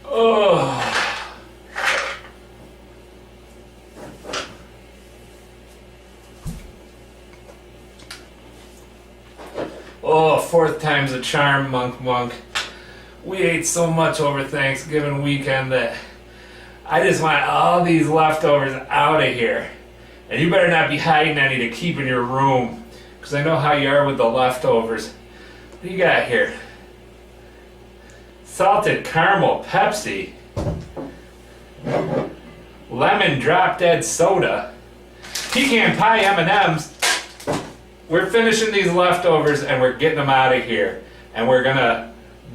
Oh. Oh, fourth time's a charm, Monk. We ate so much over Thanksgiving weekend that I just want all these leftovers out of here. And you better not be hiding any to keep in your room, because I know how you are with the leftovers. What do you got here? Salted caramel Pepsi. Lemon drop dead soda. Pecan pie M&Ms. We're finishing these leftovers and we're getting them out of here. And we're gonna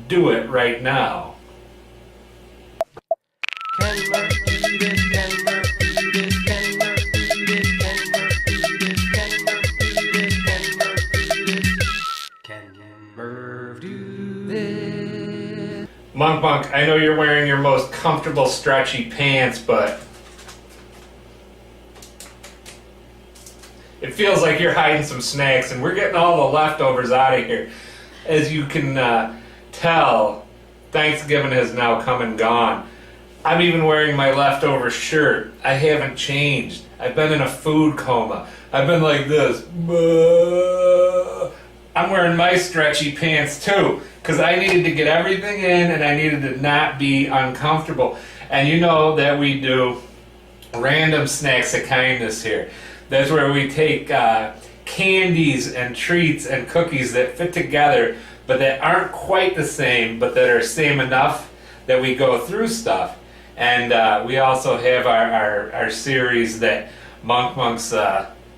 do it right now. Monk, I know you're wearing your most comfortable stretchy pants, but it feels like you're hiding some snacks, and we're getting all the leftovers out of here. As you can tell, Thanksgiving has now come and gone. I'm even wearing my leftover shirt. I haven't changed. I've been in a food coma. I've been like this. I'm wearing my stretchy pants too, because I needed to get everything in and I needed to not be uncomfortable. And you know that we do random snacks of kindness here. That's where we take candies and treats and cookies that fit together, but that aren't quite the same, but that are same enough that we go through stuff. And we also have our series that Monk's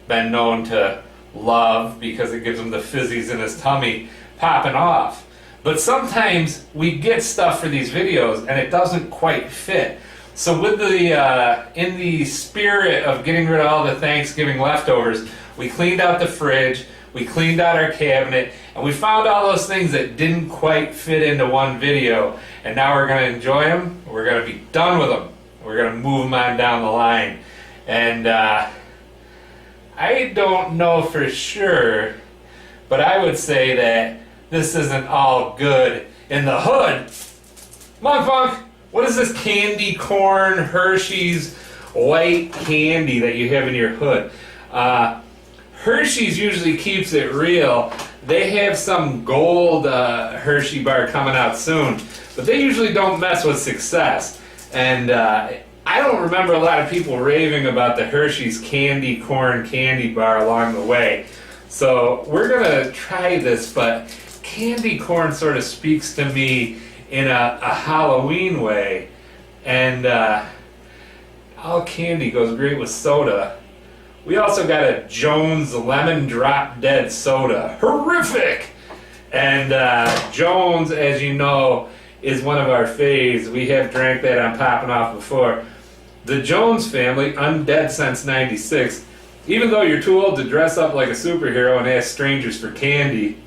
been known to love because it gives him the fizzies in his tummy popping off. But sometimes we get stuff for these videos and it doesn't quite fit. So with in the spirit of getting rid of all the Thanksgiving leftovers, we cleaned out the fridge, we cleaned out our cabinet, and we found all those things that didn't quite fit into one video. And now we're going to enjoy them, we're going to be done with them, we're going to move them on down the line. And I don't know for sure, but I would say that this isn't all good in the hood. Monk, what is this candy corn Hershey's white candy that you have in your hood? Hershey's usually keeps it real. They have some gold Hershey bar coming out soon, but they usually don't mess with success. And I don't remember a lot of people raving about the Hershey's candy corn candy bar along the way. So we're gonna try this, but candy corn sort of speaks to me in a Halloween way, and all candy goes great with soda. We also got a Jones Lemon Drop Dead soda. Horrific! And Jones, as you know, is one of our faves. We have drank that on Poppin Off before. The Jones family, undead since '96. Even though you're too old to dress up like a superhero and ask strangers for candy,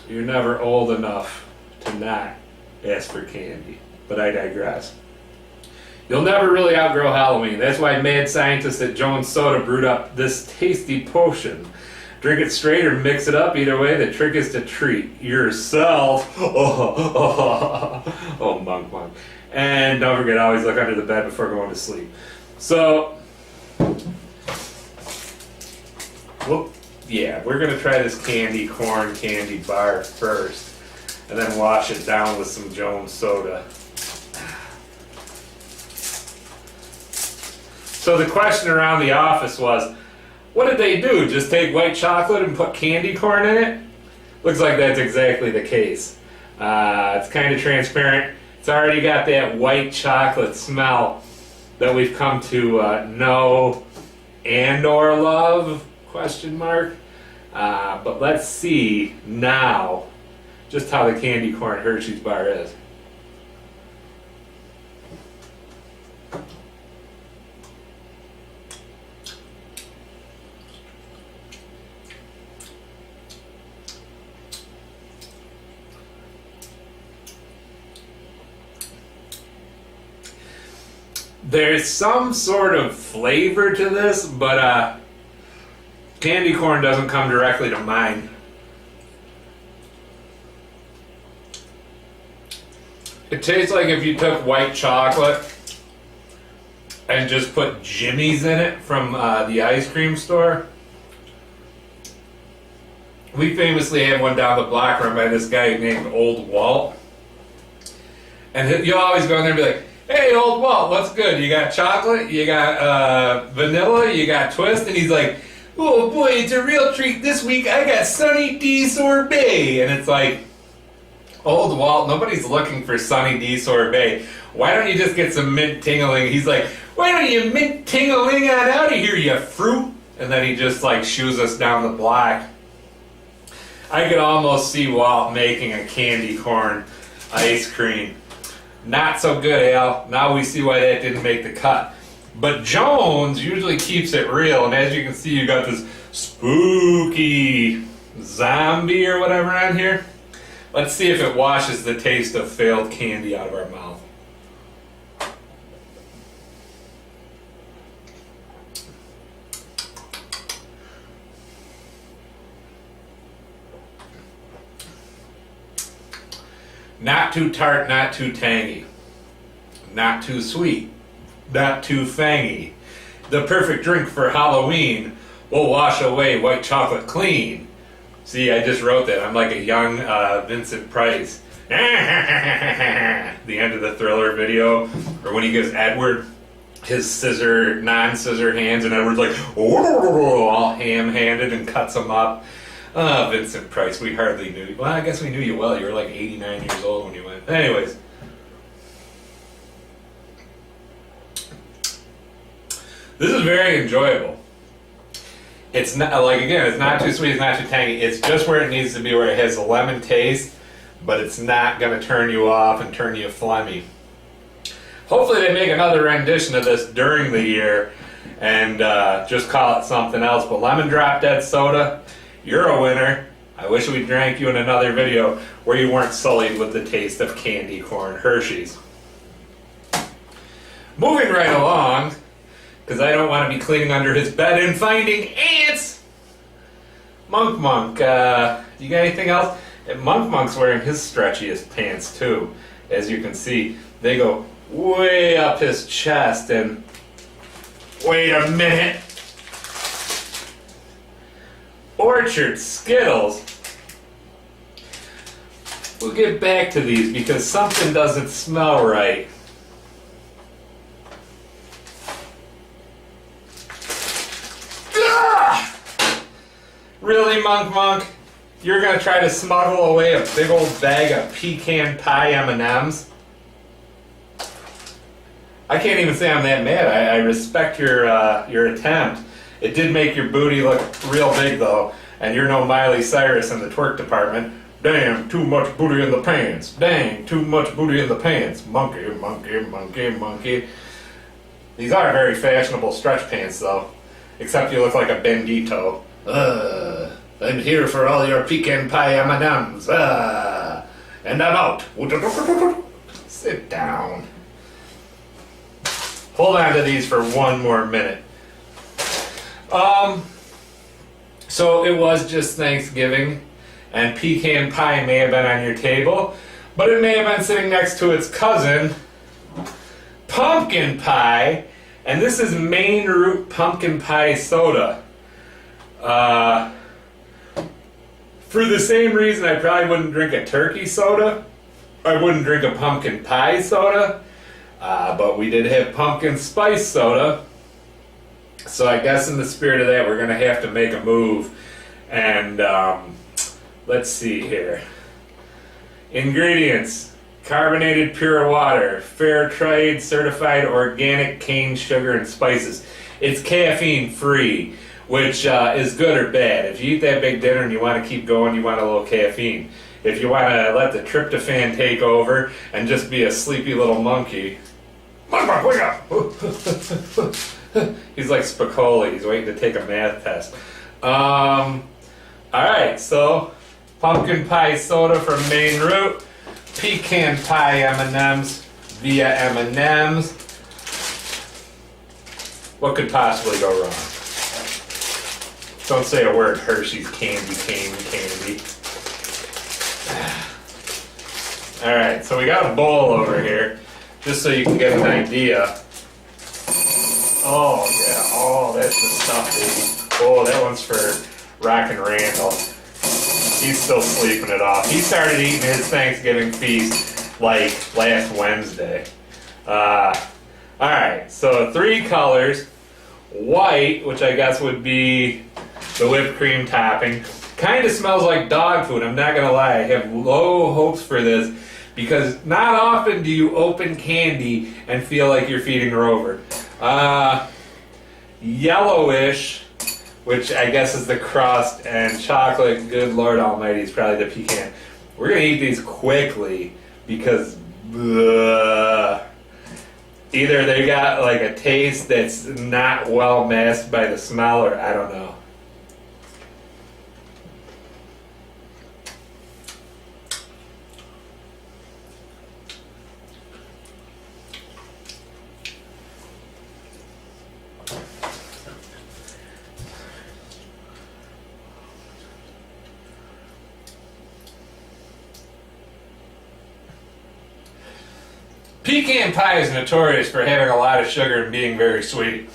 you're never old enough to not ask for candy. But I digress. You'll never really outgrow Halloween. That's why mad scientists at Jones Soda brewed up this tasty potion. Drink it straight or mix it up. Either way, the trick is to treat yourself. Oh, Monk. And don't forget, always look under the bed before going to sleep. So, yeah, we're going to try this candy corn candy bar first, and then wash it down with some Jones soda. So the question around the office was, what did they do? Just take white chocolate and put candy corn in it? Looks like that's exactly the case. It's kind of transparent. It's already got that white chocolate smell that we've come to know and or love, question mark. But let's see now just how the candy corn Hershey's bar is. There's some sort of flavor to this, but candy corn doesn't come directly to mind. It It tastes like if you took white chocolate and just put jimmies in it from the ice cream store. We famously had one down the block run by this guy named Old Walt. And you'll always go in there and be like, hey, Old Walt, what's good? You got chocolate? You got vanilla? You got twist? And he's like, oh boy, it's a real treat this week. I got Sunny D sorbet. And it's like, Old Walt, nobody's looking for Sunny D sorbet. Why don't you just get some mint tingling? He's like, why don't you mint tingling on out of here, you fruit? And then he just like shoos us down the block. I could almost see Walt making a candy corn ice cream. Not so good, Al. Now we see why that didn't make the cut. But Jones usually keeps it real, and as you can see, you got this spooky zombie or whatever on here. Let's see if it washes the taste of failed candy out of our mouth. Not too tart, not too tangy. Not too sweet, not too fangy. The perfect drink for Halloween will wash away white chocolate clean. See, I just wrote that. I'm like a young Vincent Price. The end of the Thriller video, or when he gives Edward his non-scissor hands, and Edward's like, all ham-handed and cuts him up. Vincent Price, we hardly knew you. Well, I guess we knew you well. You were like 89 years old when you went. Anyways. This is very enjoyable. It's not, like, again, it's not too sweet, it's not too tangy. It's just where it needs to be, where it has a lemon taste, but it's not going to turn you off and turn you phlegmy. Hopefully they make another rendition of this during the year and just call it something else. But Lemon Drop Dead Soda, you're a winner. I wish we drank you in another video where you weren't sullied with the taste of candy corn Hershey's. Moving right along, because I don't want to be cleaning under his bed and finding ants. Monk, you got anything else? And Monk's wearing his stretchiest pants too. As you can see, they go way up his chest, and wait a minute. Orchard Skittles. We'll get back to these because something doesn't smell right. Ugh! Really, Monk? You're gonna try to smuggle away a big old bag of pecan pie M&Ms? I can't even say I'm that mad. I respect your attempt. It did make your booty look real big, though, and you're no Miley Cyrus in the twerk department. Damn, too much booty in the pants. Dang, too much booty in the pants. Monkey. These are very fashionable stretch pants, though, except you look like a Bendito. I'm here for all your pecan pie M&Ms. And I'm out. Sit down. Hold on to these for one more minute. So it was just Thanksgiving, and pecan pie may have been on your table, but it may have been sitting next to its cousin, pumpkin pie, and this is Maine Root Pumpkin Pie Soda. For the same reason I probably wouldn't drink a turkey soda, I wouldn't drink a pumpkin pie soda, but we did have pumpkin spice soda. So I guess in the spirit of that, we're going to have to make a move. And let's see here. Ingredients: carbonated pure water, fair trade certified organic cane sugar and spices. It's caffeine free, which is good or bad. If you eat that big dinner and you want to keep going, you want a little caffeine. If you want to let the tryptophan take over and just be a sleepy little monkey, wake up! He's like Spicoli. He's waiting to take a math test. Alright, so pumpkin pie soda from Maine Root, pecan pie M&Ms via M&Ms. What could possibly go wrong? Don't say a word. Hershey's candy. Alright, so we got a bowl over here, just so you can get an idea. Oh, yeah. Oh, that's the stuff, baby. Oh, that one's for Rockin' Randall. He's still sleeping it off. He started eating his Thanksgiving feast like last Wednesday. Alright, so 3 colors. White, which I guess would be the whipped cream topping. Kind of smells like dog food, I'm not gonna lie. I have low hopes for this because not often do you open candy and feel like you're feeding Rover. Yellowish, which I guess is the crust, and chocolate, good Lord Almighty, is probably the pecan. We're gonna eat these quickly because either they got like a taste that's not well masked by the smell, or I don't know. Pecan pie is notorious for having a lot of sugar and being very sweet.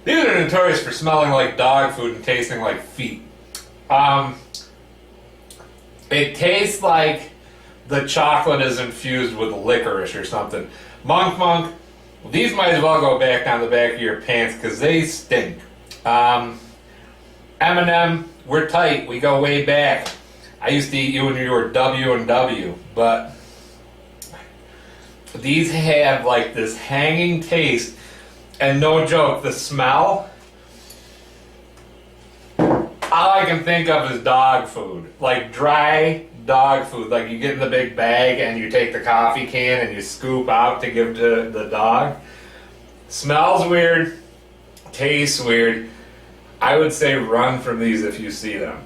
These are notorious for smelling like dog food and tasting like feet. It tastes like the chocolate is infused with licorice or something. Monk, these might as well go back down the back of your pants because they stink. M&M, we're tight. We go way back. I used to eat you when you were W&W, but these have like this hanging taste, and no joke, the smell, all I can think of is dog food. Like dry dog food. Like you get in the big bag and you take the coffee can and you scoop out to give to the dog. Smells weird, tastes weird. I would say run from these if you see them.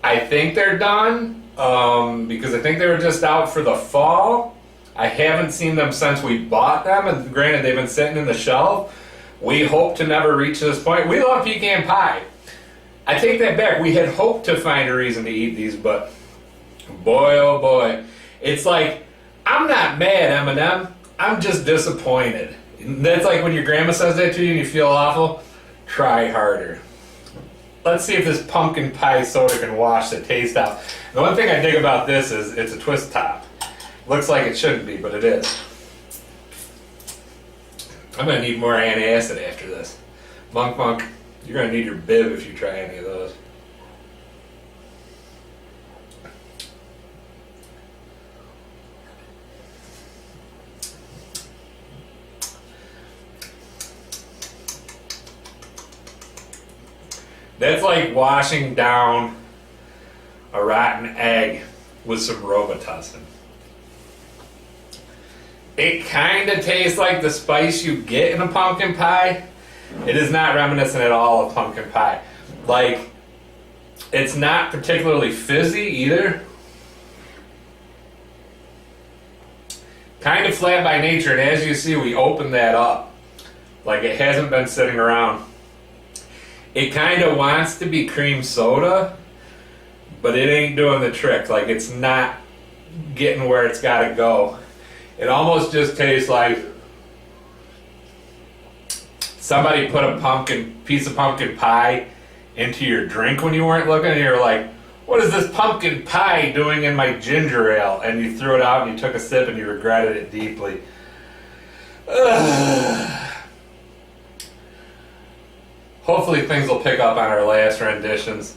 I think they're done because I think they were just out for the fall. I haven't seen them since we bought them, and granted they've been sitting in the shelf. We hope to never reach this point. We love pecan pie. I take that back. We had hoped to find a reason to eat these, but boy, oh boy. It's like, I'm not mad, M&M. I'm just disappointed. That's like when your grandma says that to you and you feel awful. Try harder. Let's see if this pumpkin pie soda can wash the taste out. The one thing I dig about this is it's a twist top. Looks like it shouldn't be, but it is. I'm going to need more antacid after this. Monk, you're going to need your bib if you try any of those. That's like washing down a rotten egg with some Robitussin. It kind of tastes like the spice you get in a pumpkin pie. It is not reminiscent at all of pumpkin pie. Like, it's not particularly fizzy either. Kind of flat by nature, and as you see, we opened that up. Like, it hasn't been sitting around. It kind of wants to be cream soda, but it ain't doing the trick. Like, it's not getting where it's got to go. It almost just tastes like somebody put a piece of pumpkin pie into your drink when you weren't looking, and you were like, what is this pumpkin pie doing in my ginger ale? And you threw it out and you took a sip and you regretted it deeply. Hopefully things will pick up on our last renditions.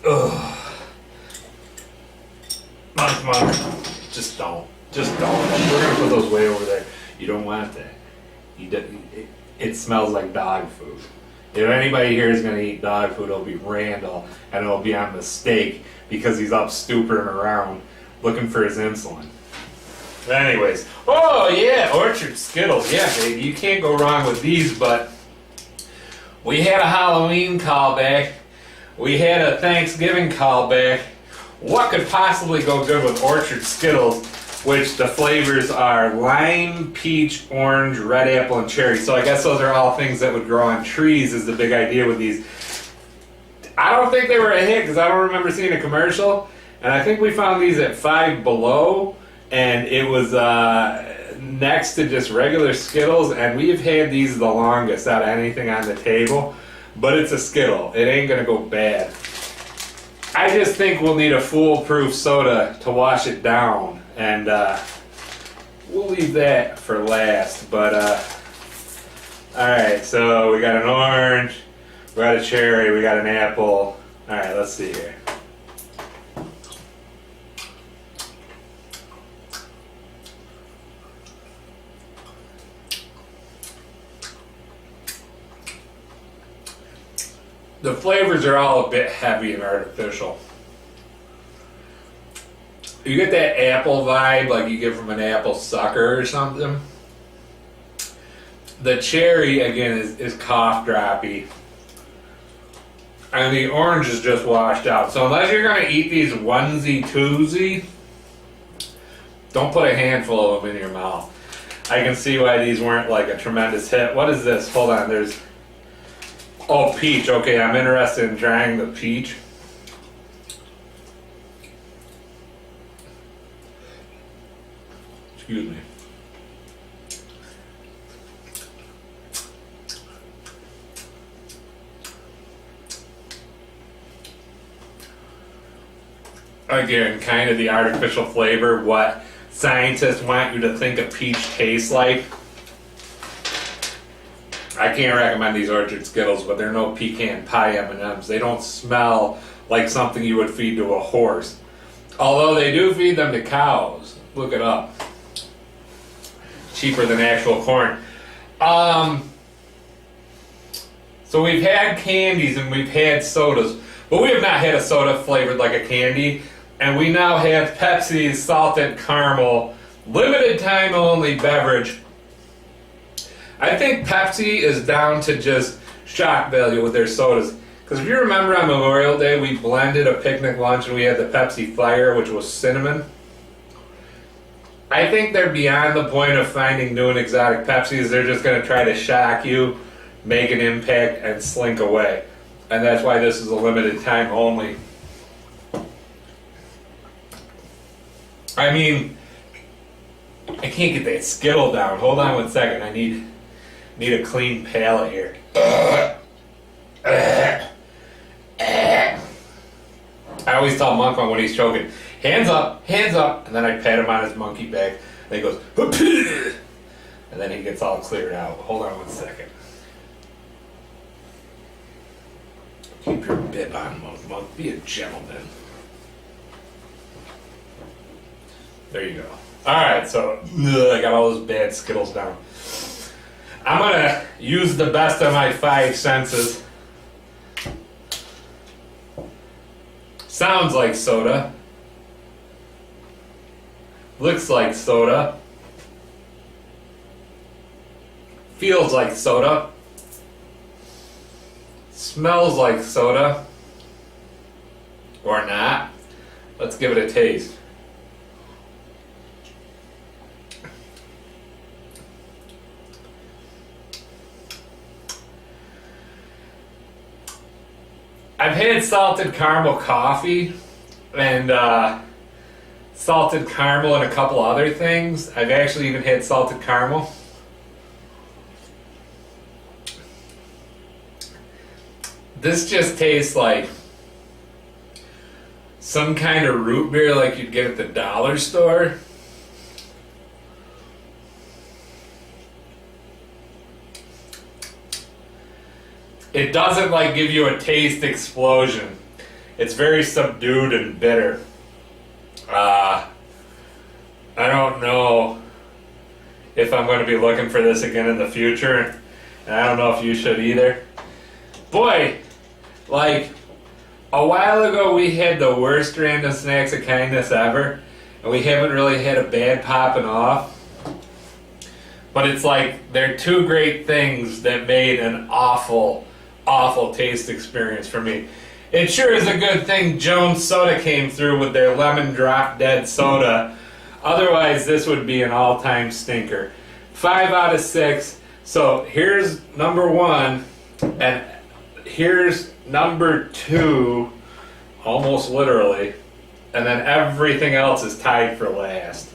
Monk, just don't. Just don't. We're going to put those way over there. You don't want that. It smells like dog food. If anybody here is going to eat dog food, it'll be Randall, and it'll be on mistake because he's up stooping around looking for his insulin. Anyways, oh yeah, Orchard Skittles. Yeah, baby, you can't go wrong with these, but we had a Halloween callback. We had a Thanksgiving callback. What could possibly go good with Orchard Skittles, which the flavors are lime, peach, orange, red apple, and cherry. So I guess those are all things that would grow on trees is the big idea with these. I don't think they were a hit because I don't remember seeing a commercial. And I think we found these at Five Below, and it was next to just regular Skittles, and we've had these the longest out of anything on the table. But it's a Skittle. It ain't gonna go bad. I just think we'll need a foolproof soda to wash it down, and we'll leave that for last. But alright, so we got an orange, we got a cherry, we got an apple. Alright, let's see here. The flavors are all a bit heavy and artificial. You get that apple vibe like you get from an apple sucker or something. The cherry, again, is cough droppy. And the orange is just washed out. So unless you're going to eat these onesie-twosie, don't put a handful of them in your mouth. I can see why these weren't like a tremendous hit. What is this? Hold on, there's... Oh, peach. Okay, I'm interested in trying the peach. Excuse me. Again, kind of the artificial flavor, what scientists want you to think a peach tastes like. I can't recommend these Orchard Skittles, but they're no pecan pie M&Ms. They don't smell like something you would feed to a horse. Although they do feed them to cows. Look it up. Cheaper than actual corn. So we've had candies and we've had sodas, but we have not had a soda flavored like a candy. And we now have Pepsi's salted caramel, limited time only beverage. I think Pepsi is down to just shock value with their sodas. Because if you remember on Memorial Day, we blended a picnic lunch and we had the Pepsi Fire, which was cinnamon. I think they're beyond the point of finding new and exotic Pepsis. They're just going to try to shock you, make an impact, and slink away. And that's why this is a limited time only. I mean, I can't get that Skittle down. Hold on one second. I need a clean palate here. I always tell Monkman when he's choking, hands up, and then I pat him on his monkey back, and he goes, and then he gets all cleared out. Hold on one second. Keep your bib on, Monk. Be a gentleman. There you go. Alright, so I got all those bad Skittles down. I'm gonna use the best of my five senses. Sounds like soda. Looks like soda. Feels like soda. Smells like soda. Or not. Let's give it a taste. I've had salted caramel coffee and salted caramel and a couple other things. I've actually even had salted caramel. This just tastes like some kind of root beer like you'd get at the dollar store. It doesn't like give you a taste explosion. It's very subdued and bitter. I don't know if I'm going to be looking for this again in the future, and I don't know if you should either. Boy, like a while ago we had the worst random snacks of kindness ever, and we haven't really had a bad Poppin Off. But it's like they're two great things that made an awful taste experience for me. It sure is a good thing Jones Soda came through with their lemon drop dead soda. Otherwise, this would be an all-time stinker. 5 out of 6. So here's number 1, and here's number 2, almost literally. and then everything else is tied for last.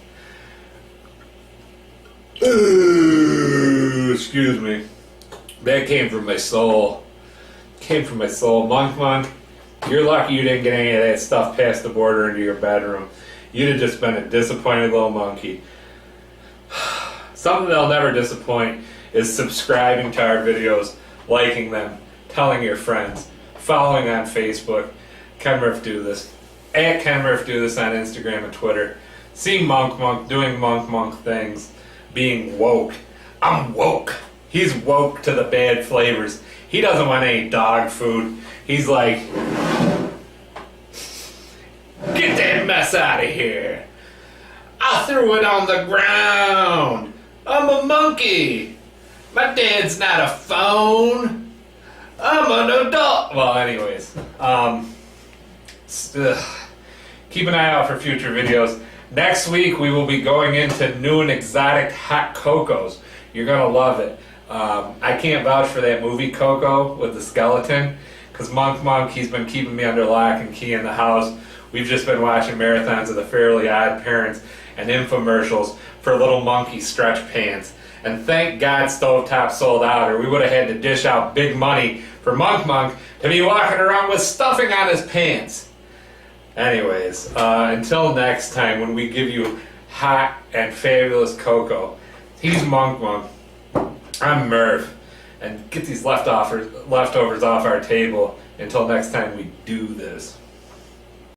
Ooh, excuse me. That came from my soul. Came from my soul. Monk, you're lucky you didn't get any of that stuff past the border into your bedroom. You'd have just been a disappointed little monkey. Something that'll never disappoint is subscribing to our videos, liking them, telling your friends, following on Facebook. Ken Murph Do This. At Ken Murph Do This on Instagram and Twitter. See Monk doing monk things. Being woke. I'm woke. He's woke to the bad flavors. He doesn't want any dog food. He's like, get that mess out of here. I threw it on the ground. I'm a monkey. My dad's not a phone. I'm an adult. Well, anyways, keep an eye out for future videos. Next week we will be going into new and exotic hot cocos. You're gonna love it. I can't vouch for that movie Coco with the skeleton, because Monk, he's been keeping me under lock and key in the house. We've just been watching marathons of the Fairly Odd Parents and infomercials for little monkey stretch pants. And thank God Stovetop sold out, or we would have had to dish out big money for Monk to be walking around with stuffing on his pants. Anyways, until next time when we give you hot and fabulous cocoa, he's Monk. I'm Murph. And get these leftovers off our table until next time we do this.